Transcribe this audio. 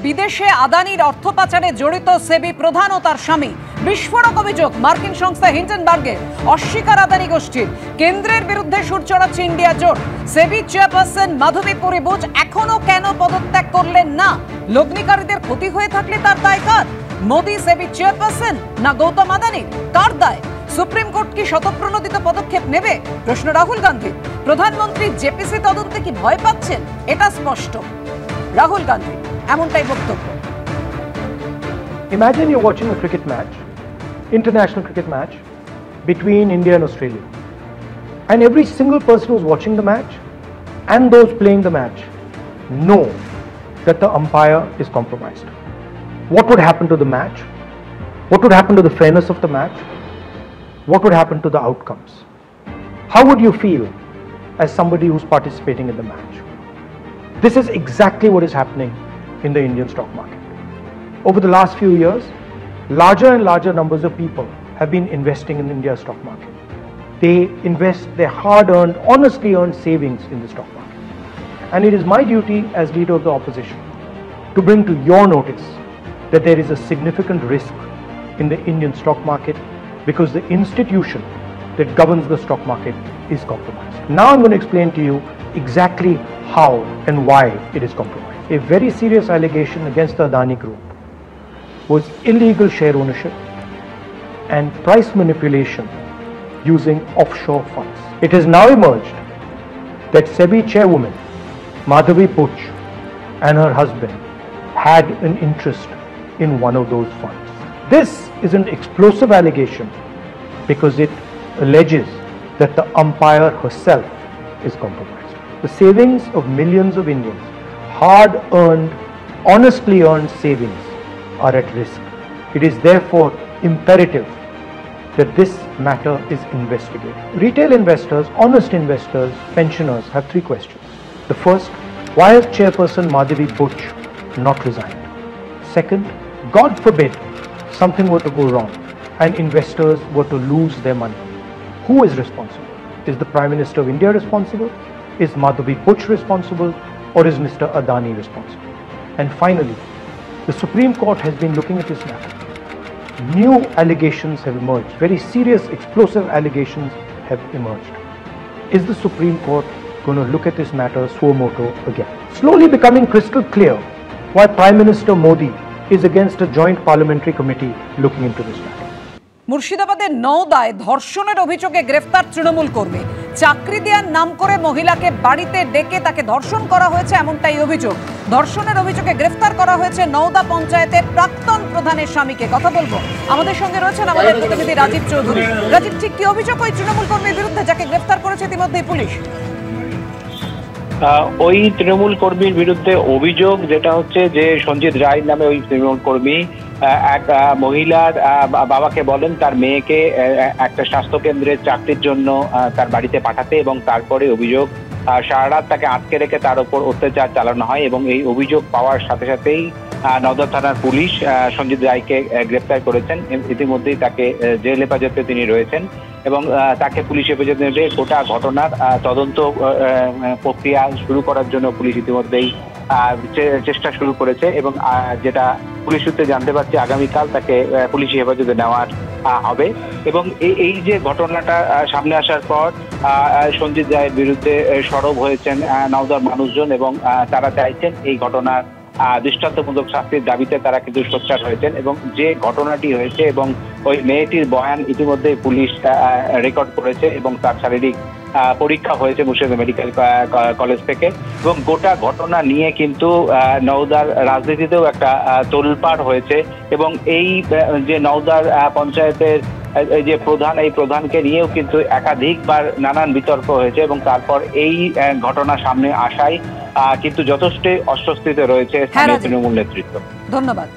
বিদেশে আদানির অর্থ পাচারে জড়িত সেবি প্রধান ও তার স্বামী। বিস্ফোরক অভিযোগ মার্কিন সংস্থা হিন্ডেনবার্গের, অস্বীকার আদানি গোষ্ঠীর। কেন্দ্রের বিরুদ্ধে সুর চড়াচ্ছে ইন্ডিয়া জোট। সেবি চেয়ারপারসন মাধবী পরিবুজ এখনো কেন পদত্যাগ করলেন না? লগ্নিকারীদের ক্ষতি হয়ে থাকলে তার দায় কার? মোদি সেবি চেয়ারপারসন না গৌতম আদানি? কার দায়? সুপ্রিম কোর্ট কি স্বতঃপ্রণোদিত পদক্ষেপ নেবে? প্রশ্ন রাহুল গান্ধী। প্রধানমন্ত্রী জেপিসি তদন্তে কি ভয় পাচ্ছেন? এটা স্পষ্ট। রাহুল গান্ধী এমনটাই বক্তব্য। Imagine you're watching a cricket match, international cricket match between India and Australia, and every single person who's watching the match and those playing the match know that the umpire is compromised. What would happen to the match? What would happen to the fairness of the match? What would happen to the outcomes? How would you feel as somebody who's participating in the match? This is exactly what is happening in the Indian stock market. Over the last few years, larger and larger numbers of people have been investing in India's stock market. They invest their hard-earned, honestly earned savings in the stock market. And it is my duty as leader of the opposition to bring to your notice that there is a significant risk in the Indian stock market because the institution that governs the stock market is compromised. Now I'm going to explain to you exactly how and why it is compromised. A very serious allegation against the Adani Group was illegal share ownership and price manipulation using offshore funds. It has now emerged that SEBI chairwoman Madhavi Buch and her husband had an interest in one of those funds. This is an explosive allegation because it alleges that the umpire herself is compromised. The savings of millions of Indians, hard-earned, honestly earned savings, are at risk. It is therefore imperative that this matter is investigated. Retail investors, honest investors, pensioners have three questions. The first, why has Chairperson Madhavi Buch not resigned? Second, God forbid something were to go wrong and investors were to lose their money. Who is responsible? Is the Prime Minister of India responsible? Is Madhavi Buch responsible? Or is Mr. Adani responsible? And finally, the Supreme Court has been looking at this matter. New allegations have emerged. Very serious, explosive allegations have emerged. Is the Supreme Court going to look at this matter suo motu again? Slowly becoming crystal clear why Prime Minister Modi is against a joint parliamentary committee looking into this matter. মুর্শিদাবাদের নওদায় ধর্ষণের অভিযোগে গ্রেফতার তৃণমূল কর্মী। চাকরি দেওয়ার নাম করে মহিলাকে বাড়িতে ডেকে তাকে ধর্ষণ করা হয়েছে, এমনটাই অভিযোগ। ধর্ষণের অভিযোগে গ্রেফতার করা হয়েছে নওদা পঞ্চায়েতের প্রাক্তন প্রধানের স্বামীকে। কথা বলবো, আমাদের সঙ্গে রয়েছেন আমাদের প্রতিনিধি রাজীব চৌধুরী। রাজীব, ঠিক কি অভিযোগ ওই তৃণমূল কর্মীর বিরুদ্ধে যাকে গ্রেফতার করেছে ইতিমধ্যেই পুলিশ? ওই তৃণমূল কর্মীর বিরুদ্ধে অভিযোগ যেটা হচ্ছে যে সঞ্জিত রায় নামে ওই তৃণমূল কর্মী এক মহিলার বাবাকে বলেন তার মেয়েকে একটা স্বাস্থ্য কেন্দ্রের চাকরির জন্য তার বাড়িতে পাঠাতে, এবং তারপরে অভিযোগ সারা রাত তাকে আটকে রেখে তার উপর অত্যাচার চালানো হয়। এবং এই অভিযোগ পাওয়ার সাথে সাথেই নওদা থানার পুলিশ সঞ্জিত রায়কে গ্রেপ্তার করেছেন। ইতিমধ্যেই তাকে জেল হেফাজতে তিনি রয়েছেন এবং তাকে পুলিশ হেফাজতে নেবে গোটা ঘটনার তদন্ত প্রক্রিয়া শুরু করার জন্য পুলিশ ইতিমধ্যেই চেষ্টা শুরু করেছে। এবং যেটা পুলিশ সূত্রে জানতে পারছি, আগামীকাল তাকে পুলিশি হেফাজতে নেওয়ার হবে। এবং এই যে ঘটনাটা সামনে আসার পর সঞ্জিত রায়ের বিরুদ্ধে সরব হয়েছেন নওদার মানুষজন এবং তারা চাইছেন এই ঘটনার দৃষ্টান্তমূলক শাস্তির দাবিতে তারা কিন্তু সোচ্চার হয়েছেন। এবং যে ঘটনাটি হয়েছে এবং ওই মেয়েটির বয়ান ইতিমধ্যে পুলিশ রেকর্ড করেছে এবং তার শারীরিক পরীক্ষা হয়েছে মুর্শিদাবাদ মেডিকেল কলেজ থেকে। এবং গোটা ঘটনা নিয়ে কিন্তু নওদার রাজনীতিতেও একটা তোলপাড় হয়েছে। এবং এই যে নওদার পঞ্চায়েতের যে প্রধান, এই প্রধানকে নিয়েও কিন্তু একাধিকবার নানান বিতর্ক হয়েছে। এবং তারপর এই ঘটনা সামনে আসায় কিন্তু যথেষ্ট অস্বস্তিতে রয়েছে স্থানীয় তৃণমূল নেতৃত্ব। ধন্যবাদ।